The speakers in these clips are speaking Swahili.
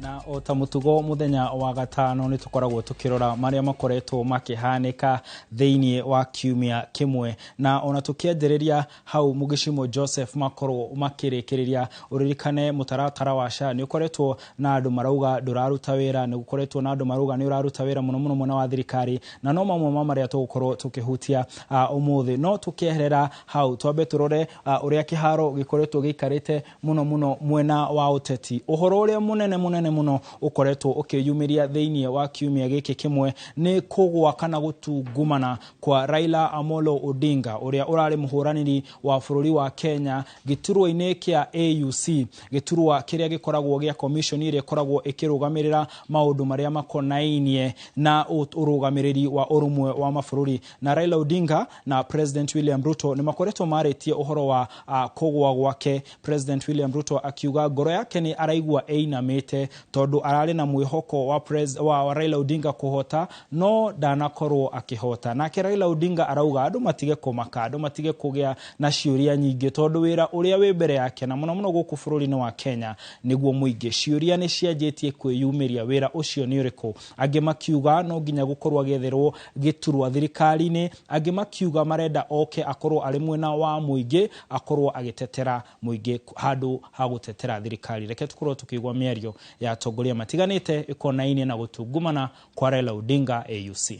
Na otamutugo muthenya wa gatano ni tukoragwo tukirora maria makoretwo makihanika theinie wa kiumia kimwe na ona tukiendereria hau Mugishimo Joseph makorwo makirikiriria uririkane mutaratara wa SHA ni ukoretwo na andu marauga nduraruta wira ni ukoretwo na andu marauga ni uraruta wira muno muno mwana wa thirikari na no mamwe maria tugukorwo tukihutia umuthi no tukieherera hau twambe turore uria kiharo gikoretwo gikarite muno muno mwena wa uteti uhoro uria munene muno ukoretwo ukiyumiria theinie wa kiumia giki kimwe ni kugwa kana gutungumana kwa Raila Amolo Odinga uria urari muhuraniri wa bururi wa Kenya giturwa-ini kia AUC giturwa kiria gikoragwo gia commission iria koragwo ikirugamirira maundu maria makonainie na urugamiriri wa urumwe wa mabururi na Raila Odinga na President William Ruto ni makoretwo maritie uhoro wa kugwa gwake. President William Ruto akiuga ngoro yake ni araigwa einamite tondu arari na mwihoko wa Raila Odinga kuhota no ndanakorwo akihota na Raila Odinga arauga andu matige kumaka andu matige kugia na ciuria nyingi tondu wira uria we mbere yake na muno guku bururi-ini wa Kenya niguo muingi ciuria ni cianjitie kwiyumiria wira ucio ni uriku angi makiuga no nginya gukorwo agetherwo giturwa thirikari-ini angi makiuga marenda oke akorwo ari mwena wa muingi akorwo agitetera muingi handu ha gutetera thirikari. Reke tukorwo tukigwa miario ya atongoria matiganite ikonaine na gutungumana kwa Raila Odinga AUC.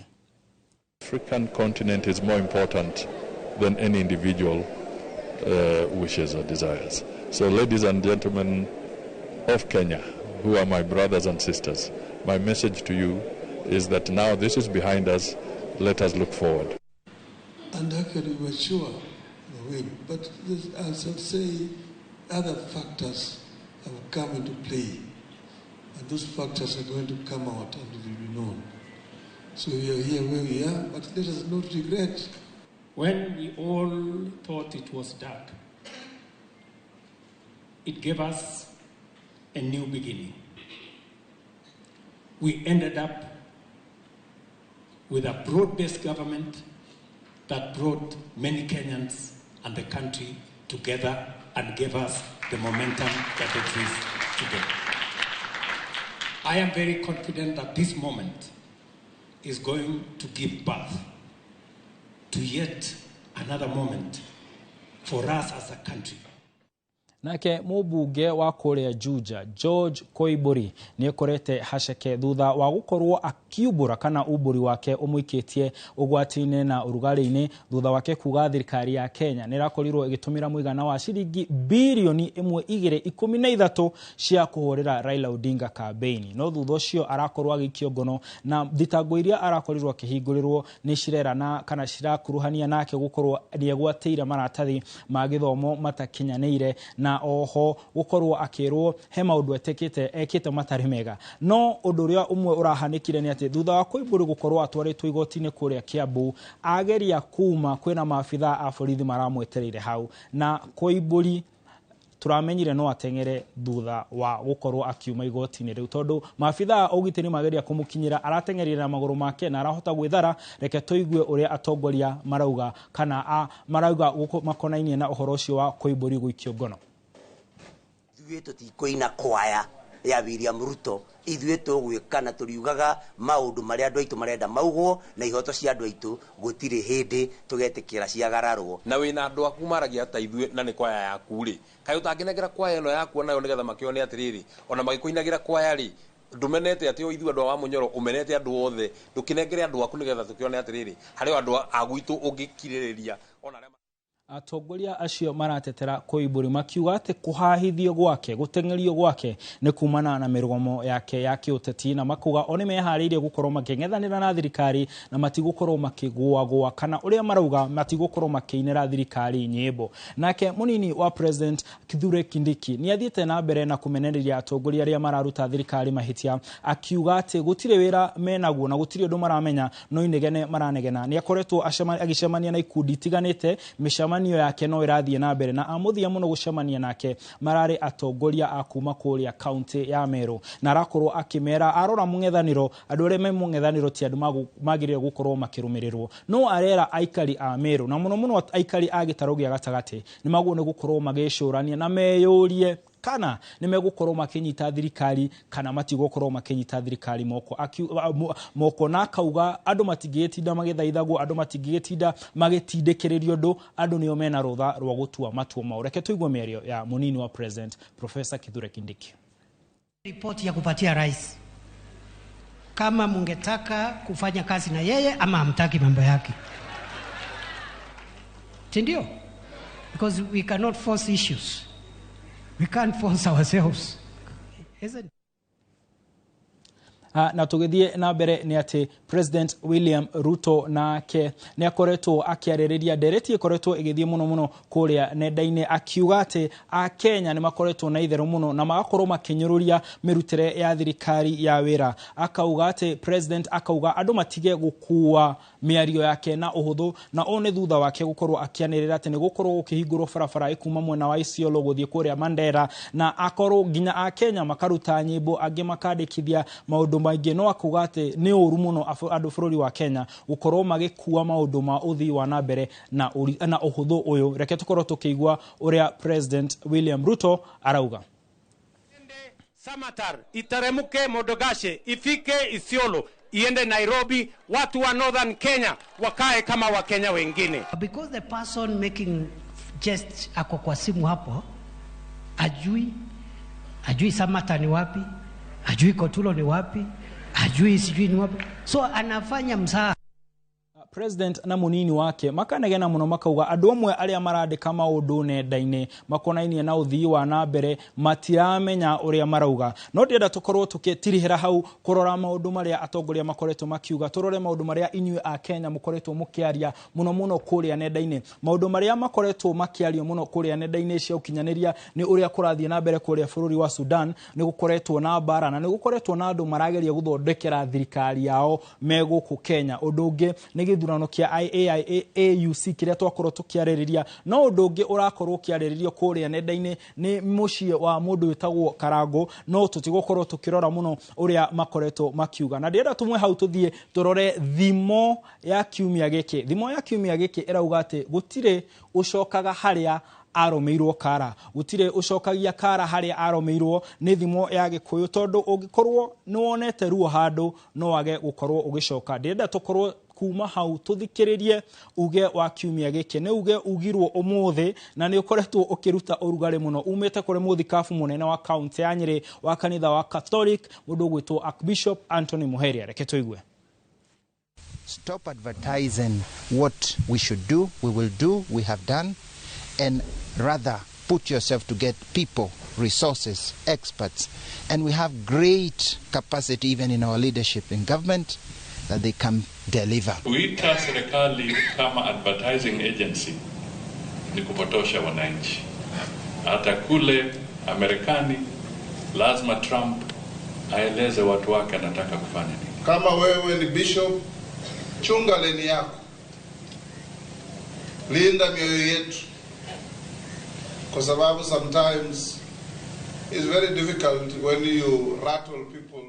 African continent is more important than any individual wishes or desires. So ladies and gentlemen of Kenya, who are my brothers and sisters, my message to you is that now this is behind us, let us look forward. And actually we're sure we will, but as I say, other factors have come into play. And those factors are going to come out and will be known. So we are here where we are, but let us not regret. When we all thought it was dark, it gave us a new beginning. We ended up with a broad-based government that brought many Kenyans and the country together and gave us the momentum that exists today. I am very confident that this moment is going to give birth to yet another moment for us as a country. Nake mubunge wa kuria Juja George Koimburi ni korete haceke thutha wa gukorwo akiubura kana uburi wake umuikitie ugwati-ini na urugari-ini thutha wake kuga thirikari ya Kenya ni rakorirwo igitumira muigana wa ciringi bilioni 1.13 cia kuhurira Raila Odinga campaign no thutha ucio arakorwo agikio ngono na thitango iria arakorirwo akihingurirwo ni cirerana kana cirakuruhania nake gukorwo ni egwateira maratathi ma githomo matakinyanire na oho gukorwo akirwo he maundu ekite matari mega no undu uria umwe urahanikire ni ati thutha wa Koimburi gukorwo atwaritwo igoti-ini kuria Kiambu ageria kuma kwina maabitha a borithi maramwetereire hau na Koimburi turamenyire no atengere thutha wa gukorwo akiuma igoti-ini riu tondu maabitha ugitiri mageria kumukinyira aratengerira maguru make na arahota gwithara. Reke tuigue uria atongoria marauga kana marauga makonainie na uhoro ucio wa Koimburi guikio ngono. Ithuĩ tutikoina kwaya ya William Ruto, ithuĩ tugwikana turiugaga maundu maria andu aitu marenda maugwo na ihoto cia andu aitu gutire hindi tugetikira ciagararwo na wina andu aku maragia ta ithuĩ na ni kwaya yaku ri kayo tanginegera kwaya ino yaku nayo nigetha makione atiriri ona magikoinagira kwaya ri ndumenete ati ithuĩ andu wa Munyoro umenete andu othe ndukinegere andu aku nigetha tukione atiriri hari andu agwitu ungikiririria ona atongoria acio maratetera Koimburi makiuga ati kuhahithio gwake Gūteng'Erio gwake ni kumana na mirugomo yake ya kiuteti na makuga oni mehariirie gukorwo making'ethanira na thirikari na matigukorwo makigwa kana uria marauga matigukorwo makiinira thirikari nyimbo. Nake munini wa President Kithure Kindiki ni athiete na mbere na kumenereria atongoria aria mararuta thirikari mahitia akiuga ati gutire wira menaguo na gutire undu maramenya no inegene maranegena ni akoretwo agicemania na ikundi tiganite mishamanio yake no irathie na mbere na amuthia muno gucemania nake marari atongoria akuma kuria county ya Meru na arakorwo akimera arora mung'ethaniro andu aria me mung'ethaniro ti andu magirire gukorwo makirumirirwo no arera aikari a Meru na muno aikari a gitaro gia gatagati ni maguo ne gukorwo magicurania na meyurie kana nimegukorwo makinyita thirikari kana matigokorwo makinyita thirikari moko na kauga andu matigetinda magithaithagwo andu matigetinda magitindikiririo ndu andu nio mena rutha rwa gutua matua mao. Reke tuigwe mĩario ya munini wa president Professor Kithure Kindiki. Ripoti ya kupatia rais kama mungetaka kufanya kazi na yeye ama hamtaki mambo yake. Ndio? Because we cannot force issues. We can't force ourselves. Isn't it? Na tugithie na mbere ni ati President William Ruto nake ni akoretwo akiaririria ndereti ikoretwo igithie muno kuria nenda-ini akiuga ati a Kenya ni makoretwo na itheru muno na magakorwo makinyururia mirutire ya thirikari ya wira. Akauga ati president akauga andu matige gukua miario yake na uhuthu na one thutha wake gukorwo akianirira ati ni gukorwo ukihingurwo barabara ikuma mwena wa Isiolo guthie kuria Mandera na akorwo ginya a Kenya makaruta nyimbo angi makandikithia maundu maingi. No akuga ati ni uru muno andu bururi wa Kenya gukorwo magikua maundu ma uthii wa na mbere na uhuthu uyu. Reke tukorwo tukigwa uria President William Ruto arauga. Samatar iteremuke Modogashe ifike Isiolo iende Nairobi, watu wa Northern Kenya wakae kama wa Kenya wengine. Because the person making just ako kwa simu hapo ajui Samatar ni wapi, ajui Kotulo ni wapi, ajui sijui ni wapi, so anafanya mzaha. President na munini wake makanegena muno makauga andu amwe aria marandika maundu nenda-ini makonainie na uthii wa na mbere matiramenya uria marauga. No ndienda tukorwo tukitirihira hau kurora maundu maria atongoria makoretwo makiuga, turore maundu maria inyue a Kenya mukoretwo mukiaria muno kuria nenda-ini. Maundu maria makoretwo makiario muno kuria nenda-ini cia ukinyaniria ni uria kurathie na mbere kuria bururi wa Sudan, ni gukoretwo na bara na ni gukoretwo na andu marageria guthondekera thirikari yao meguku Kenya. Undu ungi ni githurano kia AUC kiria twakorwo tukiaririria, no undu ungi urakorwo kiariririo kuria nenda-ini ni mucie wa mundu witagwo Karango, no tutigokorwo tukirora muno uria makoretwo makiuga. Na ndienda tumwe hau tuthie turore thimo ya kiumia giki. Thimo ya kiumia giki irauga ati gutire ucokaga haria aromeirwo kara, gutire ucokagia kara haria aromeirwo ni thimo ya Gikuyu, tondu ungikorwo ni wonete ruo handu no wage gukorwo ugicoka. Ndienda tukorwo kuma hau tuthikiririe uge wa kiumia giki. Ni uge ugirwo umuthi na ni ukoretwo ukiruta urugari muno umete kuri muthikafu munene wa county ya Nyeri wa kanitha wa Catholic mundu gwitwo Archbishop Anthony Muheria. Reke tuigwe. Stop advertising what we should do, we will do, we have done, and rather put yourself to get people, resources, experts, and we have great capacity even in our leadership in government that they can deliver. Kuita serikali kama advertising agency ni kupotosha wananchi. Hata kule Amerikani lazima Trump aeleze watu wake anataka kufanya nini. Kama wewe ni bishop, chunga leni yako, linda mioyo yetu, kwa sababu sometimes it's very difficult when you rattle people.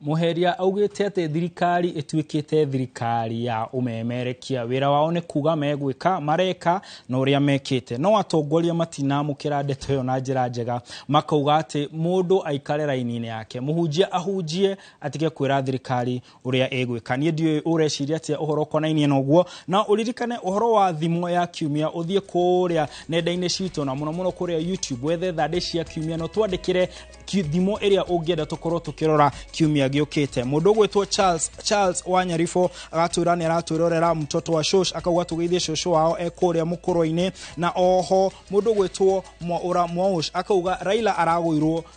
Muheria augite ati thirikari ituikite thirikari ya umemerekia, wira wao ni kuga megwika mareka na uria mekite. No atongoria matinamukira ndeto yo na njira njega, makauga ati mundu aikare raini-ini yake, muhunjia ahunjie atige kwira thirikari uria egwika. Nie ndio ureciria ati uhoro konainie noguo, na uririkane uhoro wa thimo ya kiumia uthie kuria nenda-ini citu na muno kuria YouTube wethe thande cia kiumia no twandikire thimo iria ungienda tukorwo tukirora kiumia giukite. Mundu gwitwo Charles Wanyarifo agatwira ni aratwirorera mtoto wa shosh, akauga tugeithie shosho wao ekuria mukoro-ini. Na oho mundu gwitwo Mwaosh akauga Raila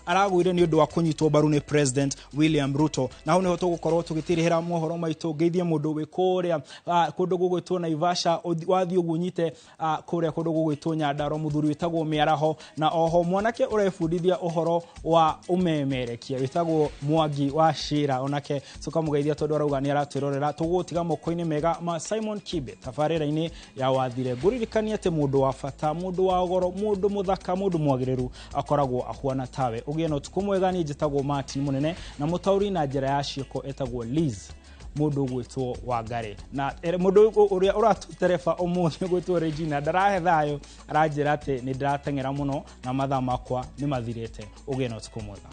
aragwire ni undu wa kunyitwo baru ni President William Ruto. Na hau niho tugukorwo tugitirihira mohoro maitu geithie mundu wikuria kundu gugwitwo Naivasha wathi ugunyite kuria kundu gugwitwo Nyandaro muthuri witagwo Miaraho. Na oho mwanake urebundithia uhoro wa umemerekia witagwo Mwangi wa Shira, onake tukamugeithia tondu arauga ni aratwirorera. Tugutiga moko-ini mega ma Simon Kibe tabarira-ini ya wathire. Nguririkania ati mundu wa fata, mundu wa goro, mundu muthaka, mundu mwagiriru akoragwo ahuana tawe. Ugie no tukumwega ni njitagwo Martin Munene na mutauri na njira ya cioko etagwo Liz mundu gwitwo Wangari na mundu uria uratutereba umuthi gwitwo Regina ndarahe thayo aranjira ati ni ndiratengera muno na mathaa makwa ni mathirite ugie na utuku mwega.